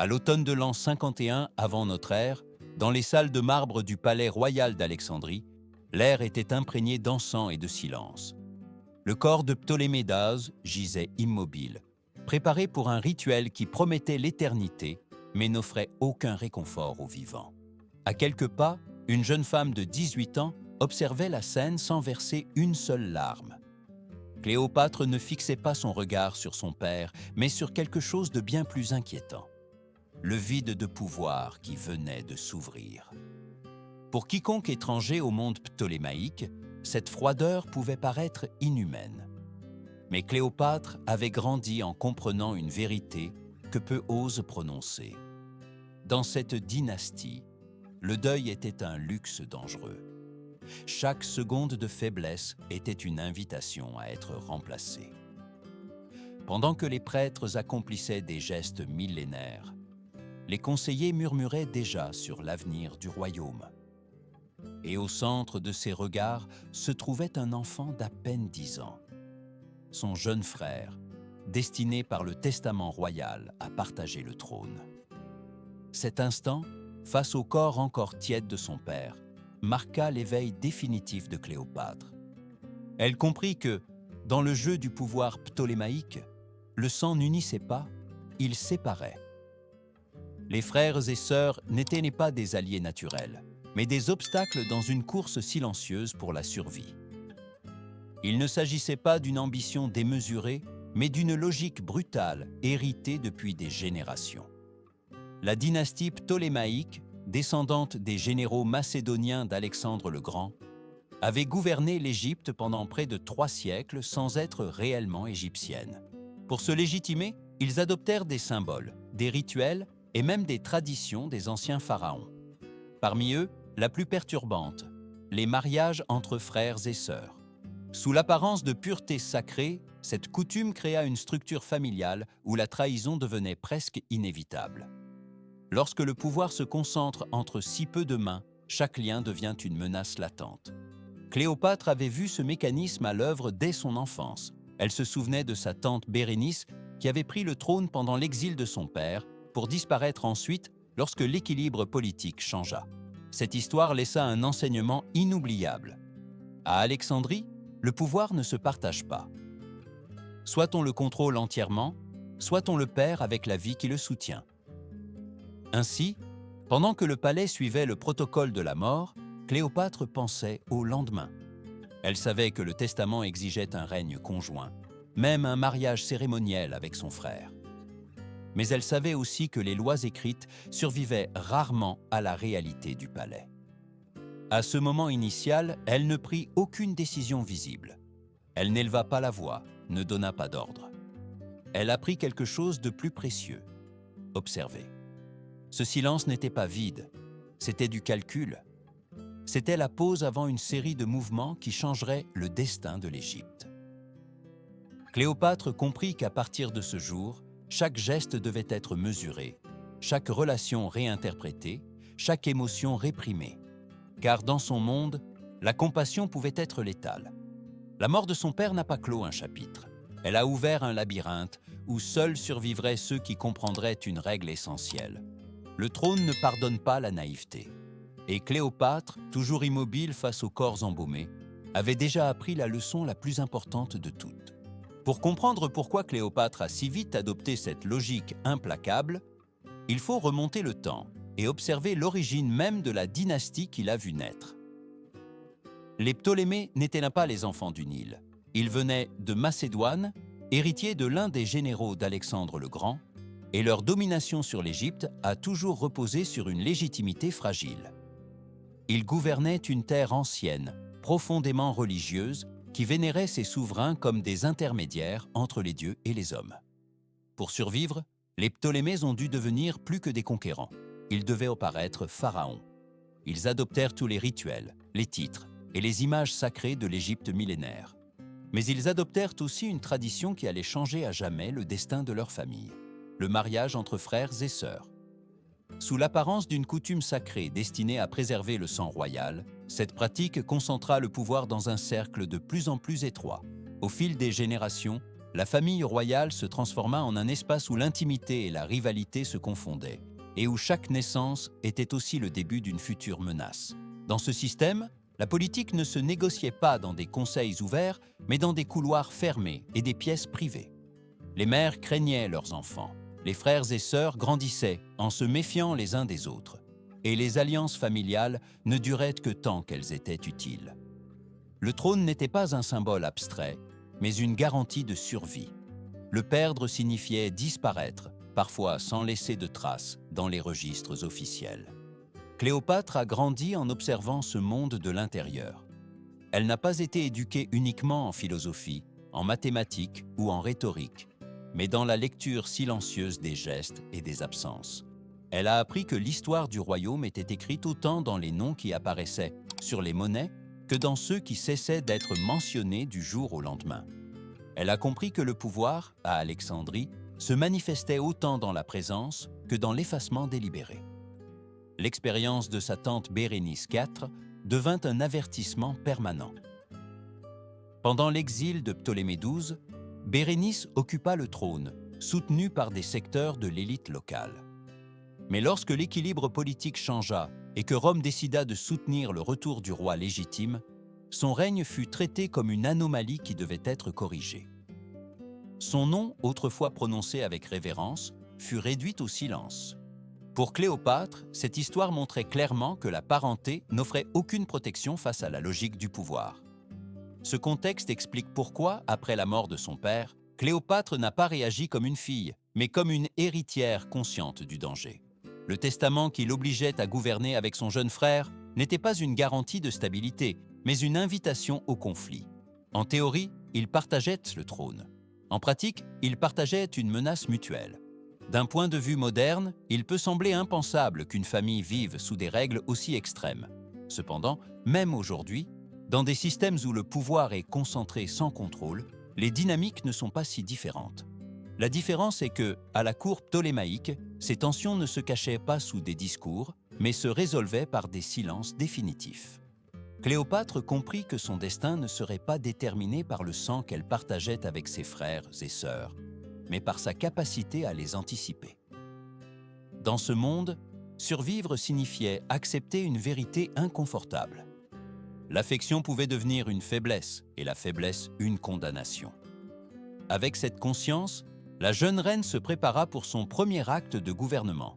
À l'automne de l'an 51 avant notre ère, dans les salles de marbre du palais royal d'Alexandrie, l'air était imprégné d'encens et de silence. Le corps de Ptolémée d'Az gisait immobile, préparé pour un rituel qui promettait l'éternité, mais n'offrait aucun réconfort aux vivants. À quelques pas, une jeune femme de 18 ans observait la scène sans verser une seule larme. Cléopâtre ne fixait pas son regard sur son père, mais sur quelque chose de bien plus inquiétant. Le vide de pouvoir qui venait de s'ouvrir. Pour quiconque étranger au monde ptolémaïque, cette froideur pouvait paraître inhumaine. Mais Cléopâtre avait grandi en comprenant une vérité que peu osent prononcer. Dans cette dynastie, le deuil était un luxe dangereux. Chaque seconde de faiblesse était une invitation à être remplacée. Pendant que les prêtres accomplissaient des gestes millénaires, les conseillers murmuraient déjà sur l'avenir du royaume. Et au centre de ces regards se trouvait un enfant d'à peine 10 ans, son jeune frère, destiné par le testament royal à partager le trône. Cet instant, face au corps encore tiède de son père, marqua l'éveil définitif de Cléopâtre. Elle comprit que, dans le jeu du pouvoir ptolémaïque, le sang n'unissait pas, il séparait. Les frères et sœurs n'étaient pas des alliés naturels, mais des obstacles dans une course silencieuse pour la survie. Il ne s'agissait pas d'une ambition démesurée, mais d'une logique brutale héritée depuis des générations. La dynastie ptolémaïque, descendante des généraux macédoniens d'Alexandre le Grand, avait gouverné l'Égypte pendant près de 3 siècles sans être réellement égyptienne. Pour se légitimer, ils adoptèrent des symboles, des rituels et même des traditions des anciens pharaons. Parmi eux, la plus perturbante, les mariages entre frères et sœurs. Sous l'apparence de pureté sacrée, cette coutume créa une structure familiale où la trahison devenait presque inévitable. Lorsque le pouvoir se concentre entre si peu de mains, chaque lien devient une menace latente. Cléopâtre avait vu ce mécanisme à l'œuvre dès son enfance. Elle se souvenait de sa tante Bérénice qui avait pris le trône pendant l'exil de son père pour disparaître ensuite lorsque l'équilibre politique changea. Cette histoire laissa un enseignement inoubliable. À Alexandrie, le pouvoir ne se partage pas. Soit on le contrôle entièrement, soit on le perd avec la vie qui le soutient. Ainsi, pendant que le palais suivait le protocole de la mort, Cléopâtre pensait au lendemain. Elle savait que le testament exigeait un règne conjoint, même un mariage cérémoniel avec son frère. Mais elle savait aussi que les lois écrites survivaient rarement à la réalité du palais. À ce moment initial, elle ne prit aucune décision visible. Elle n'éleva pas la voix, ne donna pas d'ordre. Elle apprit quelque chose de plus précieux, observer. Ce silence n'était pas vide, c'était du calcul. C'était la pause avant une série de mouvements qui changeraient le destin de l'Égypte. Cléopâtre comprit qu'à partir de ce jour, chaque geste devait être mesuré, chaque relation réinterprétée, chaque émotion réprimée. Car dans son monde, la compassion pouvait être létale. La mort de son père n'a pas clos un chapitre. Elle a ouvert un labyrinthe où seuls survivraient ceux qui comprendraient une règle essentielle. Le trône ne pardonne pas la naïveté. Et Cléopâtre, toujours immobile face aux corps embaumés, avait déjà appris la leçon la plus importante de toutes. Pour comprendre pourquoi Cléopâtre a si vite adopté cette logique implacable, il faut remonter le temps et observer l'origine même de la dynastie qui l'a vu naître. Les Ptolémées n'étaient pas les enfants du Nil. Ils venaient de Macédoine, héritiers de l'un des généraux d'Alexandre le Grand, et leur domination sur l'Égypte a toujours reposé sur une légitimité fragile. Ils gouvernaient une terre ancienne, profondément religieuse, qui vénérait ses souverains comme des intermédiaires entre les dieux et les hommes. Pour survivre, les Ptolémées ont dû devenir plus que des conquérants. Ils devaient apparaître pharaons. Ils adoptèrent tous les rituels, les titres et les images sacrées de l'Égypte millénaire. Mais ils adoptèrent aussi une tradition qui allait changer à jamais le destin de leur famille, le mariage entre frères et sœurs. Sous l'apparence d'une coutume sacrée destinée à préserver le sang royal, cette pratique concentra le pouvoir dans un cercle de plus en plus étroit. Au fil des générations, la famille royale se transforma en un espace où l'intimité et la rivalité se confondaient, et où chaque naissance était aussi le début d'une future menace. Dans ce système, la politique ne se négociait pas dans des conseils ouverts, mais dans des couloirs fermés et des pièces privées. Les mères craignaient leurs enfants, les frères et sœurs grandissaient en se méfiant les uns des autres, et les alliances familiales ne duraient que tant qu'elles étaient utiles. Le trône n'était pas un symbole abstrait, mais une garantie de survie. Le perdre signifiait disparaître, parfois sans laisser de traces dans les registres officiels. Cléopâtre a grandi en observant ce monde de l'intérieur. Elle n'a pas été éduquée uniquement en philosophie, en mathématiques ou en rhétorique, mais dans la lecture silencieuse des gestes et des absences. Elle a appris que l'histoire du royaume était écrite autant dans les noms qui apparaissaient sur les monnaies que dans ceux qui cessaient d'être mentionnés du jour au lendemain. Elle a compris que le pouvoir, à Alexandrie, se manifestait autant dans la présence que dans l'effacement délibéré. L'expérience de sa tante Bérénice IV devint un avertissement permanent. Pendant l'exil de Ptolémée XII, Bérénice occupa le trône, soutenue par des secteurs de l'élite locale. Mais lorsque l'équilibre politique changea et que Rome décida de soutenir le retour du roi légitime, son règne fut traité comme une anomalie qui devait être corrigée. Son nom, autrefois prononcé avec révérence, fut réduit au silence. Pour Cléopâtre, cette histoire montrait clairement que la parenté n'offrait aucune protection face à la logique du pouvoir. Ce contexte explique pourquoi, après la mort de son père, Cléopâtre n'a pas réagi comme une fille, mais comme une héritière consciente du danger. Le testament qui l'obligeait à gouverner avec son jeune frère n'était pas une garantie de stabilité, mais une invitation au conflit. En théorie, ils partageaient le trône. En pratique, ils partageaient une menace mutuelle. D'un point de vue moderne, il peut sembler impensable qu'une famille vive sous des règles aussi extrêmes. Cependant, même aujourd'hui, dans des systèmes où le pouvoir est concentré sans contrôle, les dynamiques ne sont pas si différentes. La différence est que, à la cour ptolémaïque, ces tensions ne se cachaient pas sous des discours, mais se résolvaient par des silences définitifs. Cléopâtre comprit que son destin ne serait pas déterminé par le sang qu'elle partageait avec ses frères et sœurs, mais par sa capacité à les anticiper. Dans ce monde, survivre signifiait accepter une vérité inconfortable. L'affection pouvait devenir une faiblesse et la faiblesse une condamnation. Avec cette conscience, la jeune reine se prépara pour son premier acte de gouvernement.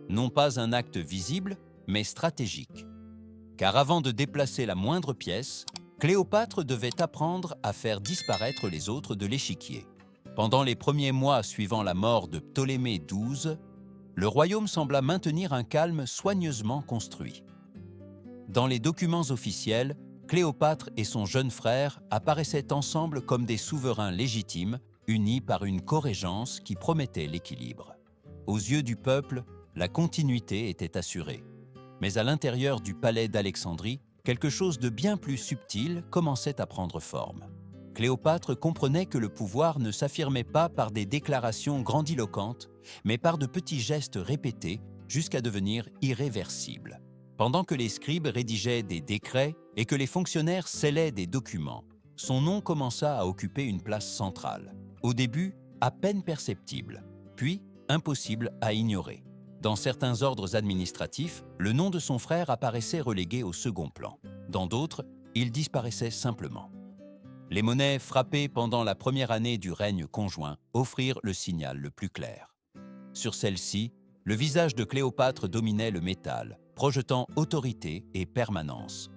Non pas un acte visible, mais stratégique. Car avant de déplacer la moindre pièce, Cléopâtre devait apprendre à faire disparaître les autres de l'échiquier. Pendant les premiers mois suivant la mort de Ptolémée XII, le royaume sembla maintenir un calme soigneusement construit. Dans les documents officiels, Cléopâtre et son jeune frère apparaissaient ensemble comme des souverains légitimes, unis par une corégence qui promettait l'équilibre. Aux yeux du peuple, la continuité était assurée. Mais à l'intérieur du palais d'Alexandrie, quelque chose de bien plus subtil commençait à prendre forme. Cléopâtre comprenait que le pouvoir ne s'affirmait pas par des déclarations grandiloquentes, mais par de petits gestes répétés jusqu'à devenir irréversibles. Pendant que les scribes rédigeaient des décrets et que les fonctionnaires scellaient des documents, son nom commença à occuper une place centrale. Au début, à peine perceptible, puis impossible à ignorer. Dans certains ordres administratifs, le nom de son frère apparaissait relégué au second plan. Dans d'autres, il disparaissait simplement. Les monnaies frappées pendant la première année du règne conjoint offrirent le signal le plus clair. Sur celle-ci, le visage de Cléopâtre dominait le métal, projetant autorité et permanence.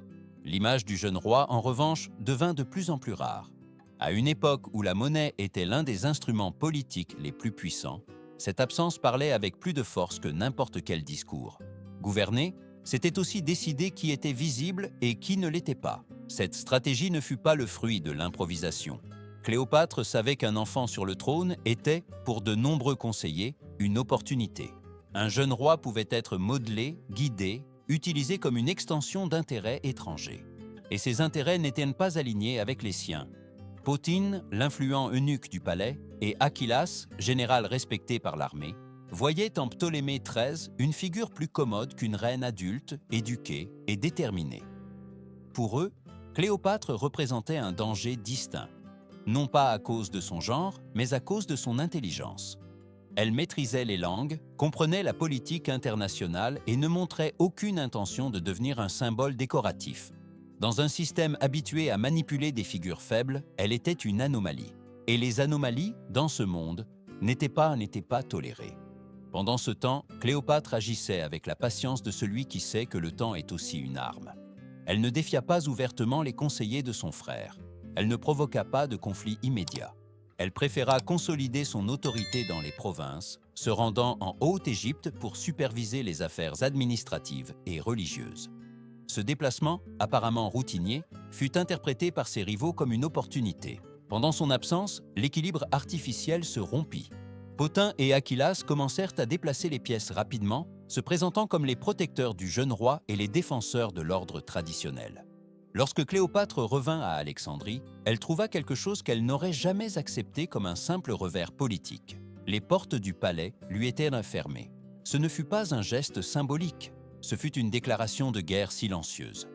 L'image du jeune roi, en revanche, devint de plus en plus rare. À une époque où la monnaie était l'un des instruments politiques les plus puissants, cette absence parlait avec plus de force que n'importe quel discours. Gouverner, c'était aussi décider qui était visible et qui ne l'était pas. Cette stratégie ne fut pas le fruit de l'improvisation. Cléopâtre savait qu'un enfant sur le trône était, pour de nombreux conseillers, une opportunité. Un jeune roi pouvait être modelé, guidé, utilisé comme une extension d'intérêts étrangers. Et ces intérêts n'étaient pas alignés avec les siens. Potine, l'influent eunuque du palais, et Achillas, général respecté par l'armée, voyaient en Ptolémée XIII une figure plus commode qu'une reine adulte, éduquée et déterminée. Pour eux, Cléopâtre représentait un danger distinct. non pas à cause de son genre, mais à cause de son intelligence. Elle maîtrisait les langues, comprenait la politique internationale et ne montrait aucune intention de devenir un symbole décoratif. Dans un système habitué à manipuler des figures faibles, elle était une anomalie. Et les anomalies, dans ce monde, n'étaient pas tolérées. Pendant ce temps, Cléopâtre agissait avec la patience de celui qui sait que le temps est aussi une arme. Elle ne défia pas ouvertement les conseillers de son frère. Elle ne provoqua pas de conflit immédiat. Elle préféra consolider son autorité dans les provinces, se rendant en Haute-Égypte pour superviser les affaires administratives et religieuses. Ce déplacement, apparemment routinier, fut interprété par ses rivaux comme une opportunité. Pendant son absence, l'équilibre artificiel se rompit. Pothin et Achillas commencèrent à déplacer les pièces rapidement, se présentant comme les protecteurs du jeune roi et les défenseurs de l'ordre traditionnel. Lorsque Cléopâtre revint à Alexandrie, elle trouva quelque chose qu'elle n'aurait jamais accepté comme un simple revers politique. Les portes du palais lui étaient fermées. Ce ne fut pas un geste symbolique, ce fut une déclaration de guerre silencieuse.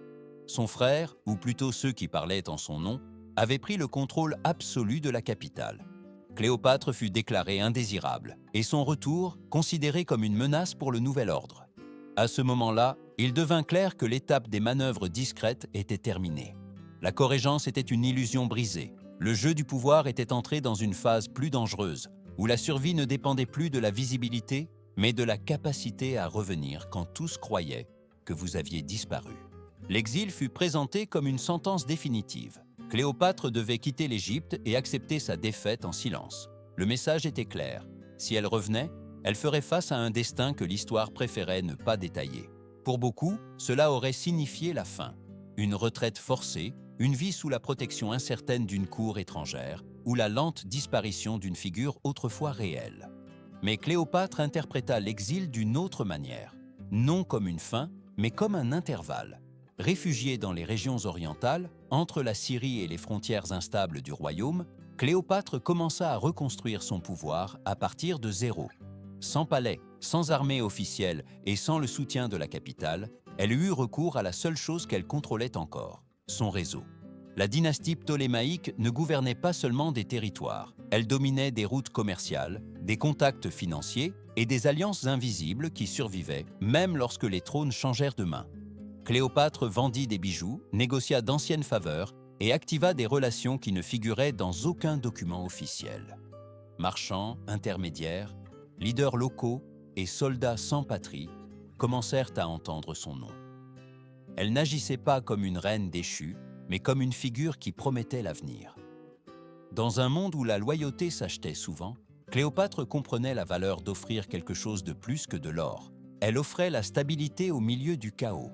Son frère, ou plutôt ceux qui parlaient en son nom, avaient pris le contrôle absolu de la capitale. Cléopâtre fut déclarée indésirable et son retour considéré comme une menace pour le nouvel ordre. À ce moment-là, il devint clair que l'étape des manœuvres discrètes était terminée. La corégence était une illusion brisée. Le jeu du pouvoir était entré dans une phase plus dangereuse, où la survie ne dépendait plus de la visibilité, mais de la capacité à revenir quand tous croyaient que vous aviez disparu. L'exil fut présenté comme une sentence définitive. Cléopâtre devait quitter l'Égypte et accepter sa défaite en silence. Le message était clair. Si elle revenait, elle ferait face à un destin que l'histoire préférait ne pas détailler. Pour beaucoup, cela aurait signifié la fin. Une retraite forcée, une vie sous la protection incertaine d'une cour étrangère, ou la lente disparition d'une figure autrefois réelle. Mais Cléopâtre interpréta l'exil d'une autre manière, non comme une fin, mais comme un intervalle. Réfugiée dans les régions orientales, entre la Syrie et les frontières instables du royaume, Cléopâtre commença à reconstruire son pouvoir à partir de zéro. Sans palais, sans armée officielle et sans le soutien de la capitale, elle eut recours à la seule chose qu'elle contrôlait encore, son réseau. La dynastie ptolémaïque ne gouvernait pas seulement des territoires, elle dominait des routes commerciales, des contacts financiers et des alliances invisibles qui survivaient même lorsque les trônes changèrent de main. Cléopâtre vendit des bijoux, négocia d'anciennes faveurs et activa des relations qui ne figuraient dans aucun document officiel. Marchands, intermédiaires, leaders locaux et soldats sans patrie commencèrent à entendre son nom. Elle n'agissait pas comme une reine déchue, mais comme une figure qui promettait l'avenir. Dans un monde où la loyauté s'achetait souvent, Cléopâtre comprenait la valeur d'offrir quelque chose de plus que de l'or. Elle offrait la stabilité au milieu du chaos.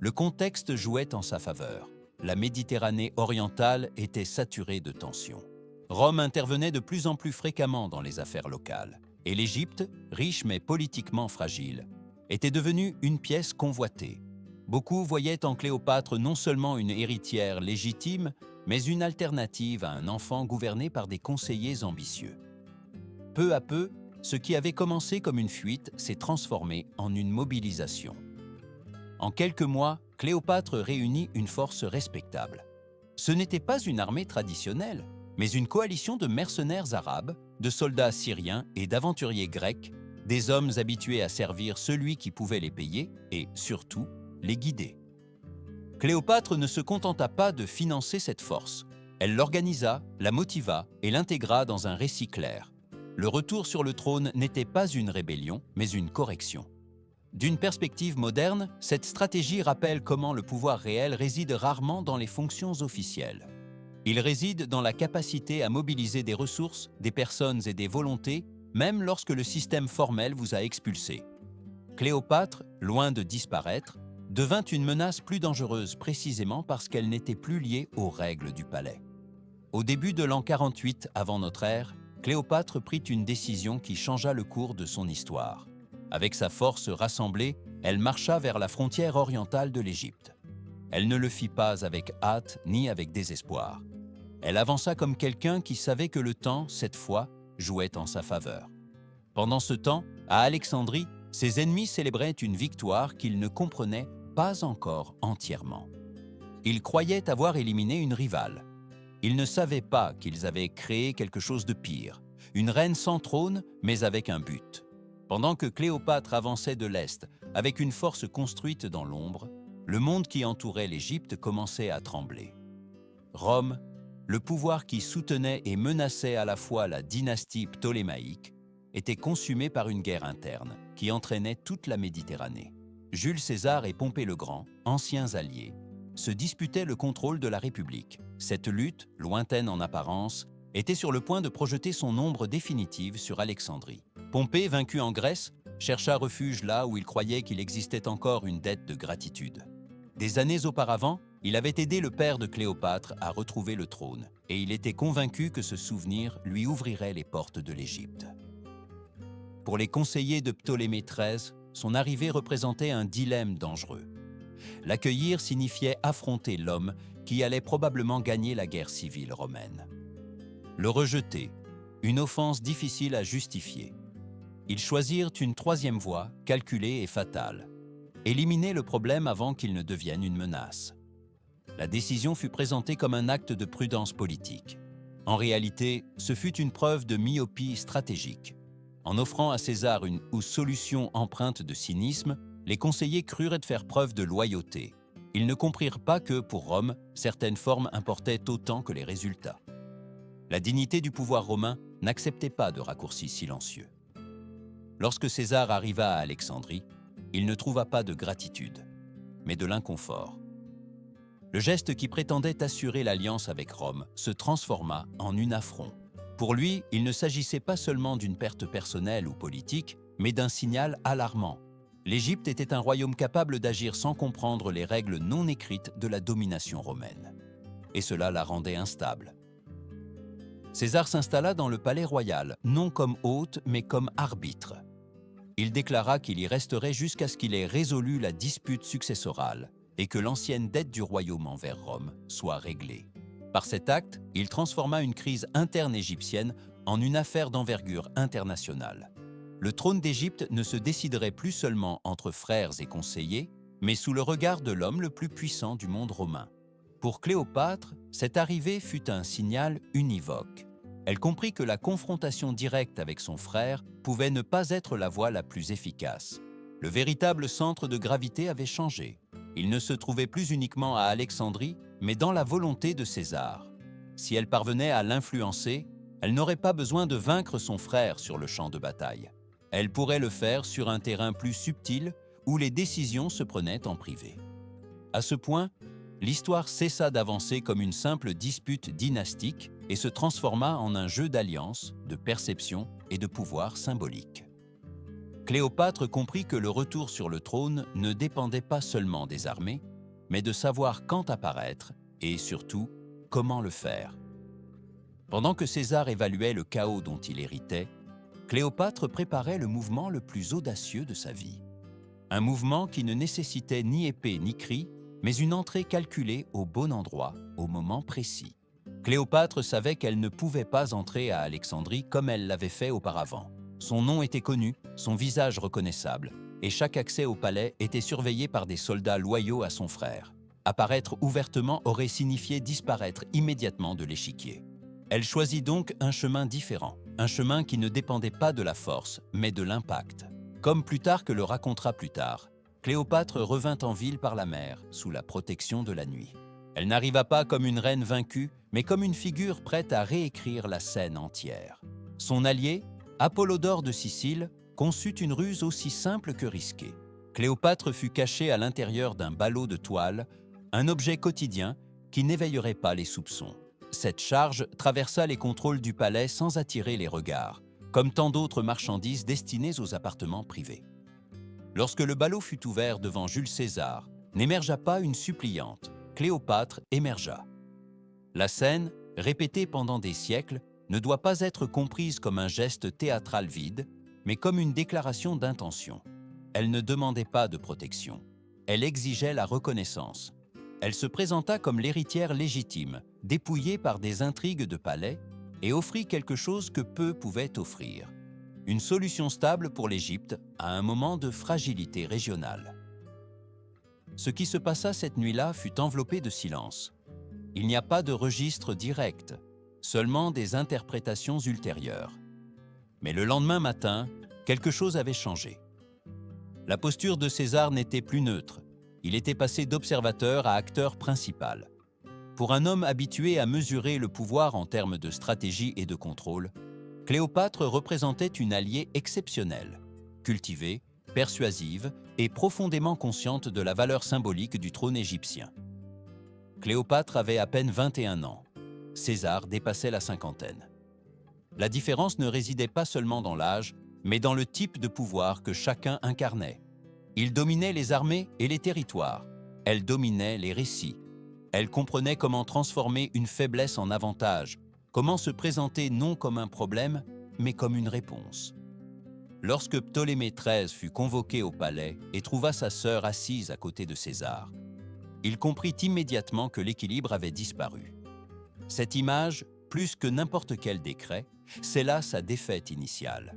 Le contexte jouait en sa faveur. La Méditerranée orientale était saturée de tensions. Rome intervenait de plus en plus fréquemment dans les affaires locales. Et l'Égypte, riche mais politiquement fragile, était devenue une pièce convoitée. Beaucoup voyaient en Cléopâtre non seulement une héritière légitime, mais une alternative à un enfant gouverné par des conseillers ambitieux. Peu à peu, ce qui avait commencé comme une fuite s'est transformé en une mobilisation. En quelques mois, Cléopâtre réunit une force respectable. Ce n'était pas une armée traditionnelle, mais une coalition de mercenaires arabes, de soldats syriens et d'aventuriers grecs, des hommes habitués à servir celui qui pouvait les payer et, surtout, les guider. Cléopâtre ne se contenta pas de financer cette force. Elle l'organisa, la motiva et l'intégra dans un récit clair. Le retour sur le trône n'était pas une rébellion, mais une correction. D'une perspective moderne, cette stratégie rappelle comment le pouvoir réel réside rarement dans les fonctions officielles. Il réside dans la capacité à mobiliser des ressources, des personnes et des volontés, même lorsque le système formel vous a expulsé. Cléopâtre, loin de disparaître, devint une menace plus dangereuse précisément parce qu'elle n'était plus liée aux règles du palais. Au début de l'an 48 avant notre ère, Cléopâtre prit une décision qui changea le cours de son histoire. Avec sa force rassemblée, elle marcha vers la frontière orientale de l'Égypte. Elle ne le fit pas avec hâte ni avec désespoir. Elle avança comme quelqu'un qui savait que le temps, cette fois, jouait en sa faveur. Pendant ce temps, à Alexandrie, ses ennemis célébraient une victoire qu'ils ne comprenaient pas encore entièrement. Ils croyaient avoir éliminé une rivale. Ils ne savaient pas qu'ils avaient créé quelque chose de pire, une reine sans trône, mais avec un but. Pendant que Cléopâtre avançait de l'Est, avec une force construite dans l'ombre, le monde qui entourait l'Égypte commençait à trembler. Rome, le pouvoir qui soutenait et menaçait à la fois la dynastie ptolémaïque, était consumé par une guerre interne qui entraînait toute la Méditerranée. Jules César et Pompée le Grand, anciens alliés, se disputaient le contrôle de la République. Cette lutte, lointaine en apparence, était sur le point de projeter son ombre définitive sur Alexandrie. Pompée, vaincu en Grèce, chercha refuge là où il croyait qu'il existait encore une dette de gratitude. Des années auparavant, il avait aidé le père de Cléopâtre à retrouver le trône, et il était convaincu que ce souvenir lui ouvrirait les portes de l'Égypte. Pour les conseillers de Ptolémée XIII, son arrivée représentait un dilemme dangereux. L'accueillir signifiait affronter l'homme qui allait probablement gagner la guerre civile romaine. Le rejeter, une offense difficile à justifier. Ils choisirent une troisième voie, calculée et fatale. Éliminer le problème avant qu'il ne devienne une menace. La décision fut présentée comme un acte de prudence politique. En réalité, ce fut une preuve de myopie stratégique. En offrant à César une solution empreinte de cynisme, les conseillers crurent faire preuve de loyauté. Ils ne comprirent pas que, pour Rome, certaines formes importaient autant que les résultats. La dignité du pouvoir romain n'acceptait pas de raccourcis silencieux. Lorsque César arriva à Alexandrie, il ne trouva pas de gratitude, mais de l'inconfort. Le geste qui prétendait assurer l'alliance avec Rome se transforma en un affront. Pour lui, il ne s'agissait pas seulement d'une perte personnelle ou politique, mais d'un signal alarmant. L'Égypte était un royaume capable d'agir sans comprendre les règles non écrites de la domination romaine. Et cela la rendait instable. César s'installa dans le palais royal, non comme hôte, mais comme arbitre. Il déclara qu'il y resterait jusqu'à ce qu'il ait résolu la dispute successorale et que l'ancienne dette du royaume envers Rome soit réglée. Par cet acte, il transforma une crise interne égyptienne en une affaire d'envergure internationale. Le trône d'Égypte ne se déciderait plus seulement entre frères et conseillers, mais sous le regard de l'homme le plus puissant du monde romain. Pour Cléopâtre, cette arrivée fut un signal univoque. Elle comprit que la confrontation directe avec son frère pouvait ne pas être la voie la plus efficace. Le véritable centre de gravité avait changé. Il ne se trouvait plus uniquement à Alexandrie, mais dans la volonté de César. Si elle parvenait à l'influencer, elle n'aurait pas besoin de vaincre son frère sur le champ de bataille. Elle pourrait le faire sur un terrain plus subtil où les décisions se prenaient en privé. À ce point, l'histoire cessa d'avancer comme une simple dispute dynastique et se transforma en un jeu d'alliance, de perception et de pouvoir symbolique. Cléopâtre comprit que le retour sur le trône ne dépendait pas seulement des armées, mais de savoir quand apparaître et surtout comment le faire. Pendant que César évaluait le chaos dont il héritait, Cléopâtre préparait le mouvement le plus audacieux de sa vie. Un mouvement qui ne nécessitait ni épée ni cri, mais une entrée calculée au bon endroit, au moment précis. Cléopâtre savait qu'elle ne pouvait pas entrer à Alexandrie comme elle l'avait fait auparavant. Son nom était connu, son visage reconnaissable, et chaque accès au palais était surveillé par des soldats loyaux à son frère. Apparaître ouvertement aurait signifié disparaître immédiatement de l'échiquier. Elle choisit donc un chemin différent, un chemin qui ne dépendait pas de la force, mais de l'impact. Comme Plutarque le racontera plus tard, Cléopâtre revint en ville par la mer, sous la protection de la nuit. Elle n'arriva pas comme une reine vaincue, mais comme une figure prête à réécrire la scène entière. Son allié, Apollodore de Sicile, conçut une ruse aussi simple que risquée. Cléopâtre fut cachée à l'intérieur d'un ballot de toile, un objet quotidien qui n'éveillerait pas les soupçons. Cette charge traversa les contrôles du palais sans attirer les regards, comme tant d'autres marchandises destinées aux appartements privés. Lorsque le ballot fut ouvert devant Jules César, n'émergea pas une suppliante, Cléopâtre émergea. La scène, répétée pendant des siècles, ne doit pas être comprise comme un geste théâtral vide, mais comme une déclaration d'intention. Elle ne demandait pas de protection. Elle exigeait la reconnaissance. Elle se présenta comme l'héritière légitime, dépouillée par des intrigues de palais, et offrit quelque chose que peu pouvaient offrir. Une solution stable pour l'Égypte à un moment de fragilité régionale. Ce qui se passa cette nuit-là fut enveloppé de silence. Il n'y a pas de registre direct, seulement des interprétations ultérieures. Mais le lendemain matin, quelque chose avait changé. La posture de César n'était plus neutre. Il était passé d'observateur à acteur principal. Pour un homme habitué à mesurer le pouvoir en termes de stratégie et de contrôle, Cléopâtre représentait une alliée exceptionnelle, cultivée, persuasive et profondément consciente de la valeur symbolique du trône égyptien. Cléopâtre avait à peine 21 ans. César dépassait la cinquantaine. La différence ne résidait pas seulement dans l'âge, mais dans le type de pouvoir que chacun incarnait. Il dominait les armées et les territoires. Elle dominait les récits. Elle comprenait comment transformer une faiblesse en avantage, comment se présenter non comme un problème, mais comme une réponse. Lorsque Ptolémée XIII fut convoqué au palais et trouva sa sœur assise à côté de César, il comprit immédiatement que l'équilibre avait disparu. Cette image, plus que n'importe quel décret, scella sa défaite initiale.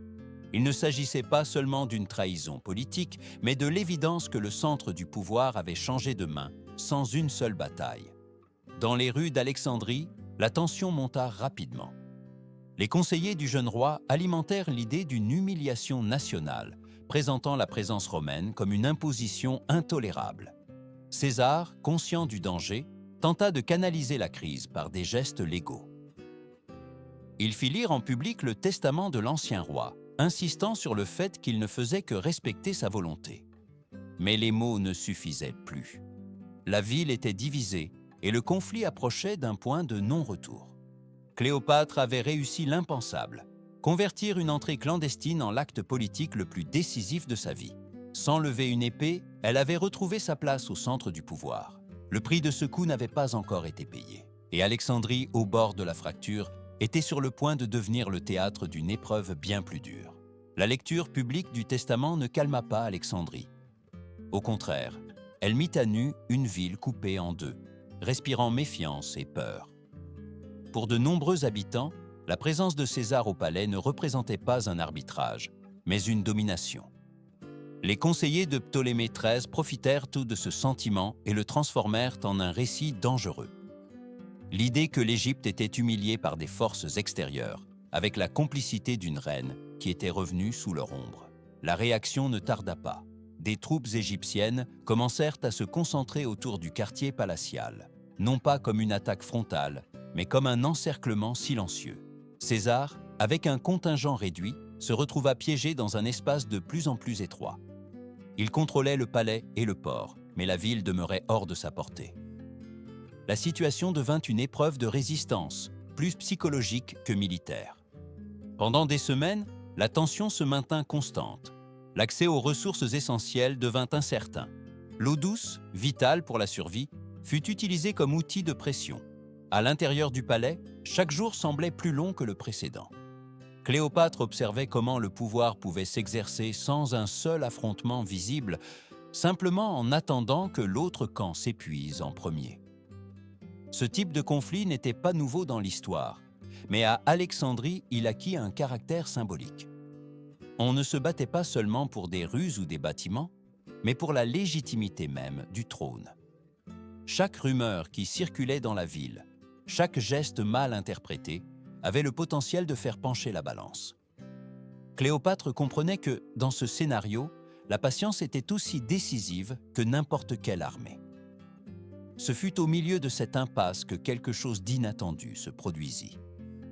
Il ne s'agissait pas seulement d'une trahison politique, mais de l'évidence que le centre du pouvoir avait changé de main, sans une seule bataille. Dans les rues d'Alexandrie, la tension monta rapidement. Les conseillers du jeune roi alimentèrent l'idée d'une humiliation nationale, présentant la présence romaine comme une imposition intolérable. César, conscient du danger, tenta de canaliser la crise par des gestes légaux. Il fit lire en public le testament de l'ancien roi, insistant sur le fait qu'il ne faisait que respecter sa volonté. Mais les mots ne suffisaient plus. La ville était divisée et le conflit approchait d'un point de non-retour. Cléopâtre avait réussi l'impensable, convertir une entrée clandestine en l'acte politique le plus décisif de sa vie. Sans lever une épée, elle avait retrouvé sa place au centre du pouvoir. Le prix de ce coup n'avait pas encore été payé. Et Alexandrie, au bord de la fracture, était sur le point de devenir le théâtre d'une épreuve bien plus dure. La lecture publique du testament ne calma pas Alexandrie. Au contraire, elle mit à nu une ville coupée en deux, respirant méfiance et peur. Pour de nombreux habitants, la présence de César au palais ne représentait pas un arbitrage, mais une domination. Les conseillers de Ptolémée XIII profitèrent tout de ce sentiment et le transformèrent en un récit dangereux. L'idée que l'Égypte était humiliée par des forces extérieures, avec la complicité d'une reine qui était revenue sous leur ombre. La réaction ne tarda pas. Des troupes égyptiennes commencèrent à se concentrer autour du quartier palatial, non pas comme une attaque frontale, mais comme un encerclement silencieux. César, avec un contingent réduit, se retrouva piégé dans un espace de plus en plus étroit. Il contrôlait le palais et le port, mais la ville demeurait hors de sa portée. La situation devint une épreuve de résistance, plus psychologique que militaire. Pendant des semaines, la tension se maintint constante. L'accès aux ressources essentielles devint incertain. L'eau douce, vitale pour la survie, fut utilisée comme outil de pression. À l'intérieur du palais, chaque jour semblait plus long que le précédent. Cléopâtre observait comment le pouvoir pouvait s'exercer sans un seul affrontement visible, simplement en attendant que l'autre camp s'épuise en premier. Ce type de conflit n'était pas nouveau dans l'histoire, mais à Alexandrie, il acquit un caractère symbolique. On ne se battait pas seulement pour des ruses ou des bâtiments, mais pour la légitimité même du trône. Chaque rumeur qui circulait dans la ville, chaque geste mal interprété, avait le potentiel de faire pencher la balance. Cléopâtre comprenait que, dans ce scénario, la patience était aussi décisive que n'importe quelle armée. Ce fut au milieu de cette impasse que quelque chose d'inattendu se produisit.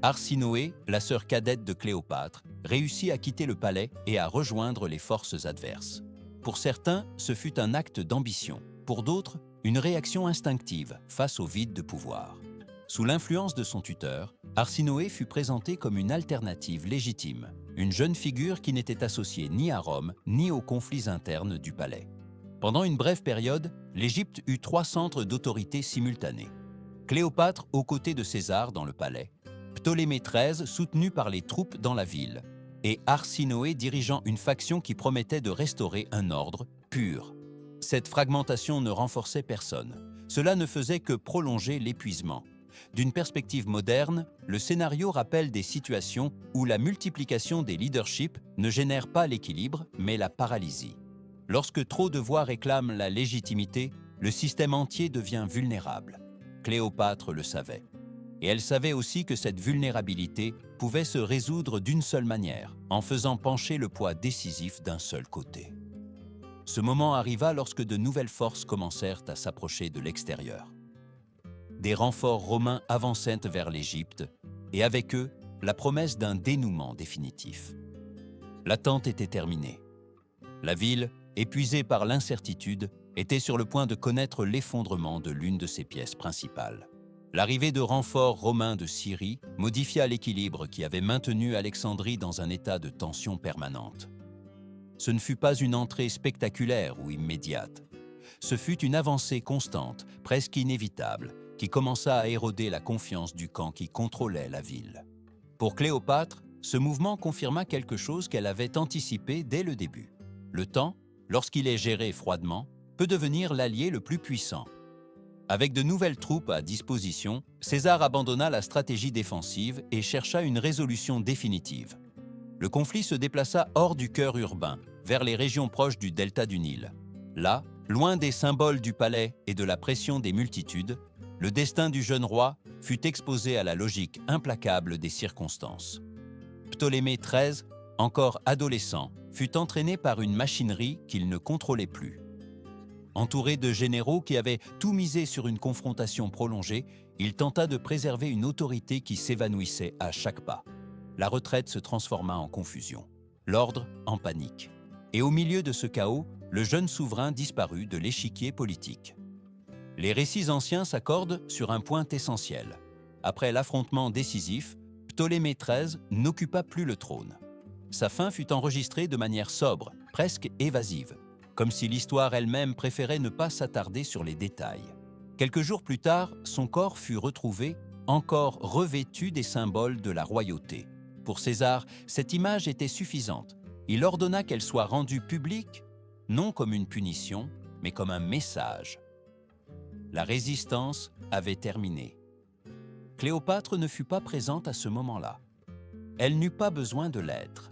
Arsinoé, la sœur cadette de Cléopâtre, réussit à quitter le palais et à rejoindre les forces adverses. Pour certains, ce fut un acte d'ambition. Pour d'autres, une réaction instinctive face au vide de pouvoir. Sous l'influence de son tuteur, Arsinoé fut présenté comme une alternative légitime, une jeune figure qui n'était associée ni à Rome ni aux conflits internes du palais. Pendant une brève période, l'Égypte eut 3 centres d'autorité simultanés. Cléopâtre aux côtés de César dans le palais, Ptolémée XIII soutenu par les troupes dans la ville, et Arsinoé dirigeant une faction qui promettait de restaurer un ordre pur. Cette fragmentation ne renforçait personne. Cela ne faisait que prolonger l'épuisement. D'une perspective moderne, le scénario rappelle des situations où la multiplication des leaderships ne génère pas l'équilibre, mais la paralysie. Lorsque trop de voix réclament la légitimité, le système entier devient vulnérable. Cléopâtre le savait. Et elle savait aussi que cette vulnérabilité pouvait se résoudre d'une seule manière, en faisant pencher le poids décisif d'un seul côté. Ce moment arriva lorsque de nouvelles forces commencèrent à s'approcher de l'extérieur. Des renforts romains avançaient vers l'Égypte, et avec eux, la promesse d'un dénouement définitif. L'attente était terminée. La ville, épuisée par l'incertitude, était sur le point de connaître l'effondrement de l'une de ses pièces principales. L'arrivée de renforts romains de Syrie modifia l'équilibre qui avait maintenu Alexandrie dans un état de tension permanente. Ce ne fut pas une entrée spectaculaire ou immédiate. Ce fut une avancée constante, presque inévitable, qui commença à éroder la confiance du camp qui contrôlait la ville. Pour Cléopâtre, ce mouvement confirma quelque chose qu'elle avait anticipé dès le début. Le temps, lorsqu'il est géré froidement, peut devenir l'allié le plus puissant. Avec de nouvelles troupes à disposition, César abandonna la stratégie défensive et chercha une résolution définitive. Le conflit se déplaça hors du cœur urbain, vers les régions proches du delta du Nil. Là, loin des symboles du palais et de la pression des multitudes, le destin du jeune roi fut exposé à la logique implacable des circonstances. Ptolémée XIII, encore adolescent, fut entraîné par une machinerie qu'il ne contrôlait plus. Entouré de généraux qui avaient tout misé sur une confrontation prolongée, il tenta de préserver une autorité qui s'évanouissait à chaque pas. La retraite se transforma en confusion, l'ordre en panique. Et au milieu de ce chaos, le jeune souverain disparut de l'échiquier politique. Les récits anciens s'accordent sur un point essentiel. Après l'affrontement décisif, Ptolémée XIII n'occupa plus le trône. Sa fin fut enregistrée de manière sobre, presque évasive, comme si l'histoire elle-même préférait ne pas s'attarder sur les détails. Quelques jours plus tard, son corps fut retrouvé, encore revêtu des symboles de la royauté. Pour César, cette image était suffisante. Il ordonna qu'elle soit rendue publique, non comme une punition, mais comme un message. La résistance avait terminé. Cléopâtre ne fut pas présente à ce moment-là. Elle n'eut pas besoin de l'être.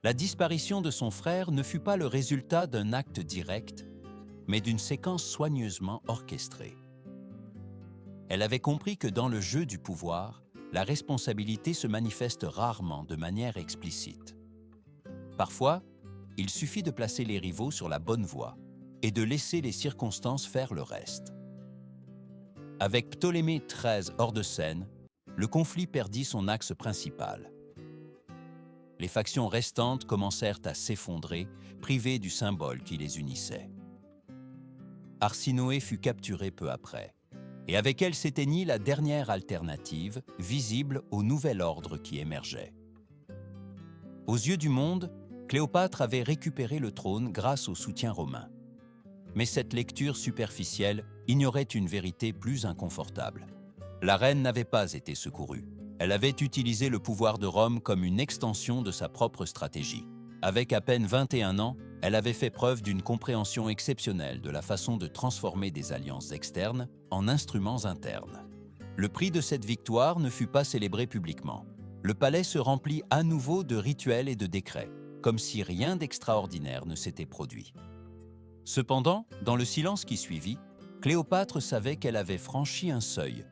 La disparition de son frère ne fut pas le résultat d'un acte direct, mais d'une séquence soigneusement orchestrée. Elle avait compris que dans le jeu du pouvoir, la responsabilité se manifeste rarement de manière explicite. Parfois, il suffit de placer les rivaux sur la bonne voie et de laisser les circonstances faire le reste. Avec Ptolémée XIII hors de scène, le conflit perdit son axe principal. Les factions restantes commencèrent à s'effondrer, privées du symbole qui les unissait. Arsinoé fut capturée peu après, et avec elle s'éteignit la dernière alternative, visible au nouvel ordre qui émergeait. Aux yeux du monde, Cléopâtre avait récupéré le trône grâce au soutien romain. Mais cette lecture superficielle ignorait une vérité plus inconfortable. La reine n'avait pas été secourue. Elle avait utilisé le pouvoir de Rome comme une extension de sa propre stratégie. Avec à peine 21 ans, elle avait fait preuve d'une compréhension exceptionnelle de la façon de transformer des alliances externes en instruments internes. Le prix de cette victoire ne fut pas célébré publiquement. Le palais se remplit à nouveau de rituels et de décrets, comme si rien d'extraordinaire ne s'était produit. Cependant, dans le silence qui suivit, Cléopâtre savait qu'elle avait franchi un seuil.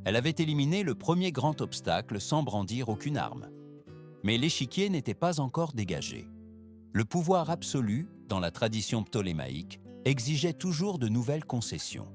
Elle avait éliminé le premier grand obstacle sans brandir aucune arme. Mais l'échiquier n'était pas encore dégagé. Le pouvoir absolu, dans la tradition ptolémaïque, exigeait toujours de nouvelles concessions.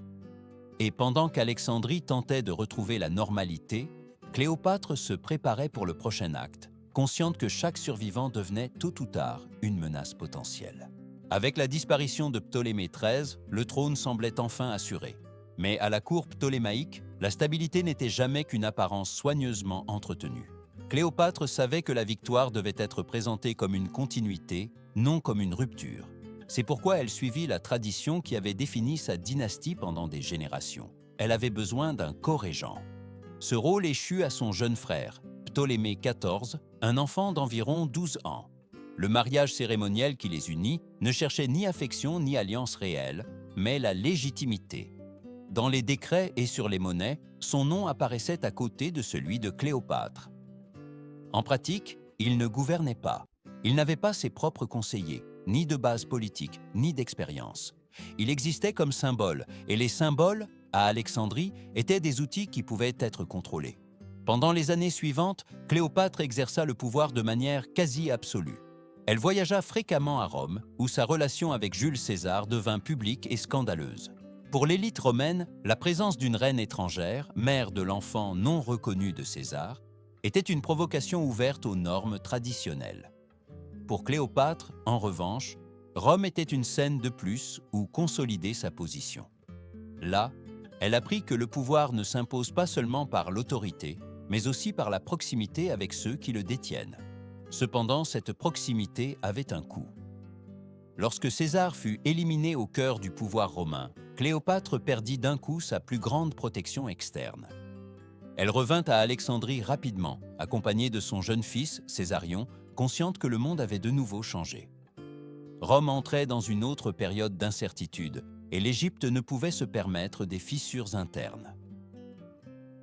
Et pendant qu'Alexandrie tentait de retrouver la normalité, Cléopâtre se préparait pour le prochain acte, consciente que chaque survivant devenait tôt ou tard une menace potentielle. Avec la disparition de Ptolémée XIII, le trône semblait enfin assuré. Mais à la cour ptolémaïque, la stabilité n'était jamais qu'une apparence soigneusement entretenue. Cléopâtre savait que la victoire devait être présentée comme une continuité, non comme une rupture. C'est pourquoi elle suivit la tradition qui avait défini sa dynastie pendant des générations. Elle avait besoin d'un co-régent. Ce rôle échut à son jeune frère, Ptolémée XIV, un enfant d'environ 12 ans. Le mariage cérémoniel qui les unit ne cherchait ni affection ni alliance réelle, mais la légitimité. Dans les décrets et sur les monnaies, son nom apparaissait à côté de celui de Cléopâtre. En pratique, il ne gouvernait pas. Il n'avait pas ses propres conseillers, ni de base politique, ni d'expérience. Il existait comme symbole, et les symboles à Alexandrie étaient des outils qui pouvaient être contrôlés. Pendant les années suivantes, Cléopâtre exerça le pouvoir de manière quasi absolue. Elle voyagea fréquemment à Rome, où sa relation avec Jules César devint publique et scandaleuse. Pour l'élite romaine, la présence d'une reine étrangère, mère de l'enfant non reconnu de César, était une provocation ouverte aux normes traditionnelles. Pour Cléopâtre, en revanche, Rome était une scène de plus où consolider sa position. Là, elle apprit que le pouvoir ne s'impose pas seulement par l'autorité, mais aussi par la proximité avec ceux qui le détiennent. Cependant, cette proximité avait un coût. Lorsque César fut éliminé au cœur du pouvoir romain, Cléopâtre perdit d'un coup sa plus grande protection externe. Elle revint à Alexandrie rapidement, accompagnée de son jeune fils, Césarion, consciente que le monde avait de nouveau changé. Rome entrait dans une autre période d'incertitude, et l'Égypte ne pouvait se permettre des fissures internes.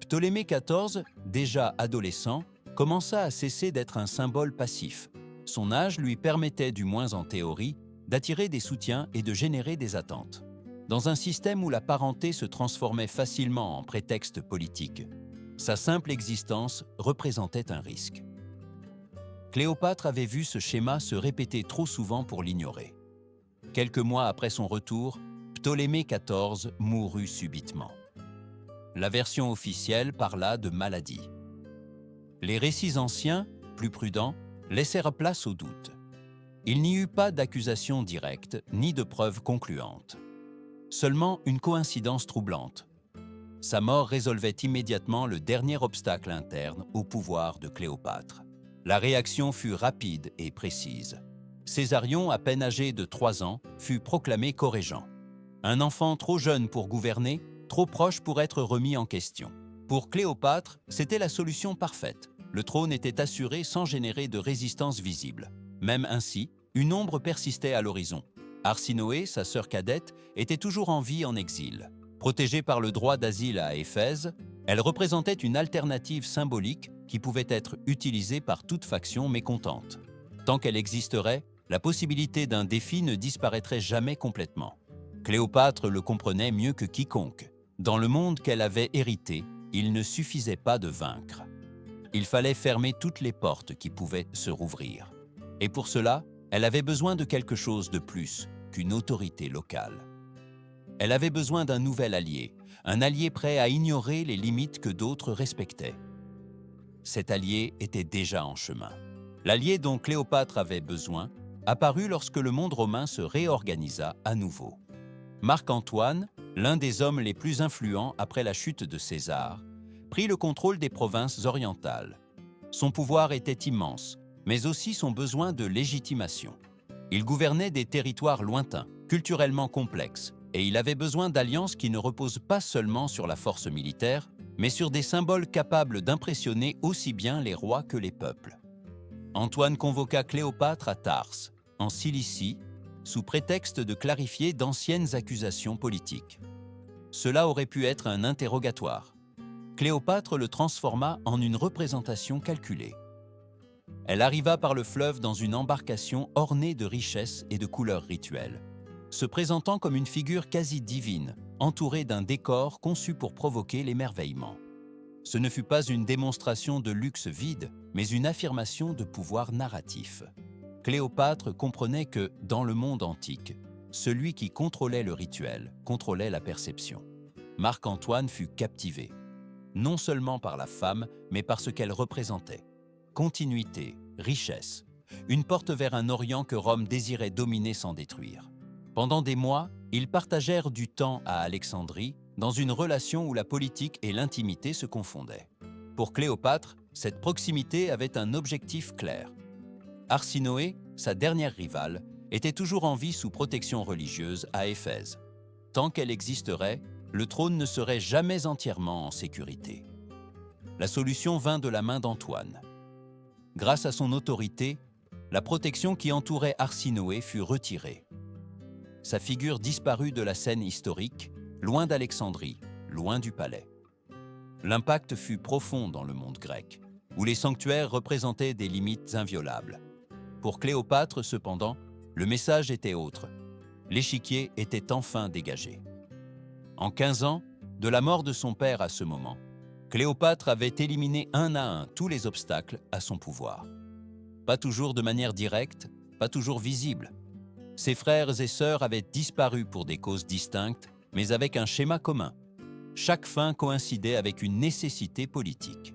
Ptolémée XIV, déjà adolescent, commença à cesser d'être un symbole passif. Son âge lui permettait, du moins en théorie, d'attirer des soutiens et de générer des attentes. Dans un système où la parenté se transformait facilement en prétexte politique, sa simple existence représentait un risque. Cléopâtre avait vu ce schéma se répéter trop souvent pour l'ignorer. Quelques mois après son retour, Ptolémée XIV mourut subitement. La version officielle parla de maladie. Les récits anciens, plus prudents, laissèrent place au doute. Il n'y eut pas d'accusation directe ni de preuves concluantes. Seulement une coïncidence troublante. Sa mort résolvait immédiatement le dernier obstacle interne au pouvoir de Cléopâtre. La réaction fut rapide et précise. Césarion, à peine âgé de 3 ans, fut proclamé corégent. Un enfant trop jeune pour gouverner, trop proche pour être remis en question. Pour Cléopâtre, c'était la solution parfaite. Le trône était assuré sans générer de résistance visible. Même ainsi, une ombre persistait à l'horizon. Arsinoé, sa sœur cadette, était toujours en vie en exil. Protégée par le droit d'asile à Éphèse, elle représentait une alternative symbolique qui pouvait être utilisée par toute faction mécontente. Tant qu'elle existerait, la possibilité d'un défi ne disparaîtrait jamais complètement. Cléopâtre le comprenait mieux que quiconque. Dans le monde qu'elle avait hérité, il ne suffisait pas de vaincre. Il fallait fermer toutes les portes qui pouvaient se rouvrir. Et pour cela, elle avait besoin de quelque chose de plus qu'une autorité locale. Elle avait besoin d'un nouvel allié, un allié prêt à ignorer les limites que d'autres respectaient. Cet allié était déjà en chemin. L'allié dont Cléopâtre avait besoin apparut lorsque le monde romain se réorganisa à nouveau. Marc-Antoine, l'un des hommes les plus influents après la chute de César, prit le contrôle des provinces orientales. Son pouvoir était immense, mais aussi son besoin de légitimation. Il gouvernait des territoires lointains, culturellement complexes, et il avait besoin d'alliances qui ne reposent pas seulement sur la force militaire, mais sur des symboles capables d'impressionner aussi bien les rois que les peuples. Antoine convoqua Cléopâtre à Tarse, en Cilicie, sous prétexte de clarifier d'anciennes accusations politiques. Cela aurait pu être un interrogatoire. Cléopâtre le transforma en une représentation calculée. Elle arriva par le fleuve dans une embarcation ornée de richesses et de couleurs rituelles, se présentant comme une figure quasi divine, entourée d'un décor conçu pour provoquer l'émerveillement. Ce ne fut pas une démonstration de luxe vide, mais une affirmation de pouvoir narratif. Cléopâtre comprenait que, dans le monde antique, celui qui contrôlait le rituel contrôlait la perception. Marc-Antoine fut captivé, non seulement par la femme, mais par ce qu'elle représentait. Continuité, richesse, une porte vers un Orient que Rome désirait dominer sans détruire. Pendant des mois, ils partagèrent du temps à Alexandrie, dans une relation où la politique et l'intimité se confondaient. Pour Cléopâtre, cette proximité avait un objectif clair. Arsinoé, sa dernière rivale, était toujours en vie sous protection religieuse à Éphèse. Tant qu'elle existerait, le trône ne serait jamais entièrement en sécurité. La solution vint de la main d'Antoine. Grâce à son autorité, la protection qui entourait Arsinoé fut retirée. Sa figure disparut de la scène historique, loin d'Alexandrie, loin du palais. L'impact fut profond dans le monde grec, où les sanctuaires représentaient des limites inviolables. Pour Cléopâtre, cependant, le message était autre. L'échiquier était enfin dégagé. En 15 ans, De la mort de son père à ce moment, Cléopâtre avait éliminé un à un tous les obstacles à son pouvoir. Pas toujours de manière directe, pas toujours visible. Ses frères et sœurs avaient disparu pour des causes distinctes, mais avec un schéma commun. Chaque fin coïncidait avec une nécessité politique.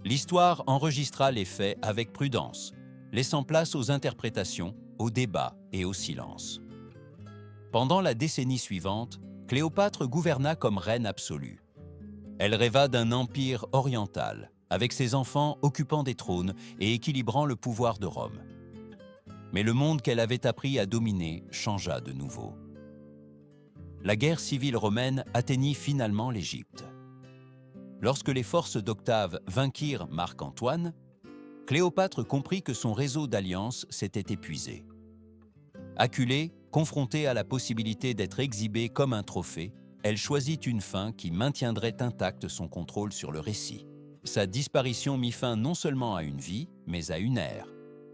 L'histoire enregistra les faits avec prudence, laissant place aux interprétations, aux débats et au silence. Pendant la décennie suivante, Cléopâtre gouverna comme reine absolue. Elle rêva d'un empire oriental, avec ses enfants occupant des trônes et équilibrant le pouvoir de Rome. Mais le monde qu'elle avait appris à dominer changea de nouveau. La guerre civile romaine atteignit finalement l'Égypte. Lorsque les forces d'Octave vainquirent Marc-Antoine, Cléopâtre comprit que son réseau d'alliances s'était épuisé. Acculée, confrontée à la possibilité d'être exhibée comme un trophée, elle choisit une fin qui maintiendrait intact son contrôle sur le récit. Sa disparition mit fin non seulement à une vie, mais à une ère.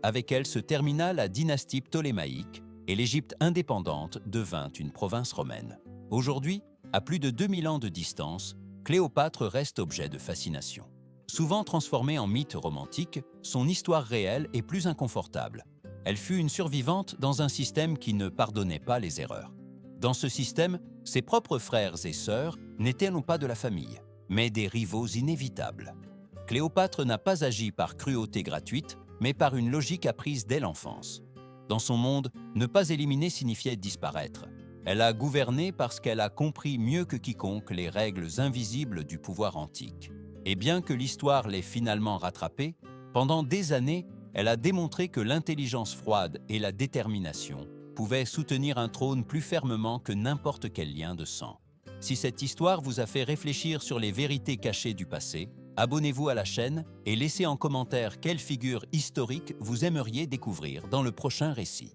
Avec elle se termina la dynastie ptolémaïque et l'Égypte indépendante devint une province romaine. Aujourd'hui, à plus de 2000 ans de distance, Cléopâtre reste objet de fascination. Souvent transformée en mythe romantique, son histoire réelle est plus inconfortable. Elle fut une survivante dans un système qui ne pardonnait pas les erreurs. Dans ce système, ses propres frères et sœurs n'étaient non pas de la famille, mais des rivaux inévitables. Cléopâtre n'a pas agi par cruauté gratuite, mais par une logique apprise dès l'enfance. Dans son monde, ne pas éliminer signifiait disparaître. Elle a gouverné parce qu'elle a compris mieux que quiconque les règles invisibles du pouvoir antique. Et bien que l'histoire l'ait finalement rattrapée, pendant des années, elle a démontré que l'intelligence froide et la détermination pouvaient soutenir un trône plus fermement que n'importe quel lien de sang. Si cette histoire vous a fait réfléchir sur les vérités cachées du passé, abonnez-vous à la chaîne et laissez en commentaire quelle figure historique vous aimeriez découvrir dans le prochain récit.